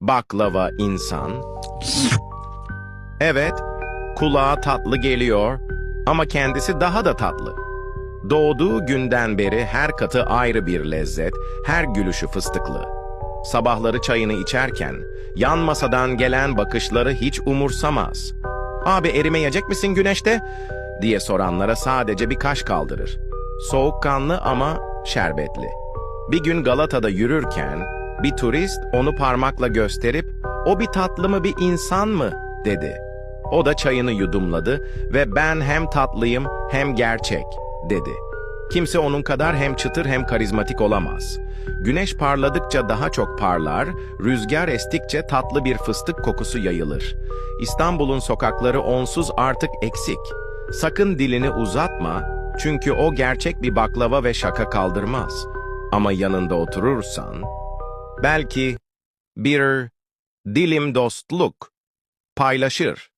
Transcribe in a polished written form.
Baklava insan. Evet, kulağa tatlı geliyor ama kendisi daha da tatlı. Doğduğu günden beri her katı ayrı bir lezzet, her gülüşü fıstıklı. Sabahları çayını içerken yan masadan gelen bakışları hiç umursamaz. "Abi erimeyecek misin güneşte?" diye soranlara sadece bir kaş kaldırır. Soğukkanlı ama şerbetli. Bir gün Galata'da yürürken bir turist onu parmakla gösterip "O bir tatlı mı bir insan mı?" dedi. O da çayını yudumladı ve "Ben hem tatlıyım hem gerçek." dedi. Kimse onun kadar hem çıtır hem karizmatik olamaz. Güneş parladıkça daha çok parlar, rüzgar estikçe tatlı bir fıstık kokusu yayılır. İstanbul'un sokakları onsuz artık eksik. Sakın dilini uzatma, çünkü o gerçek bir baklava ve şaka kaldırmaz. Ama yanında oturursan, belki bir dilim dostluk paylaşır.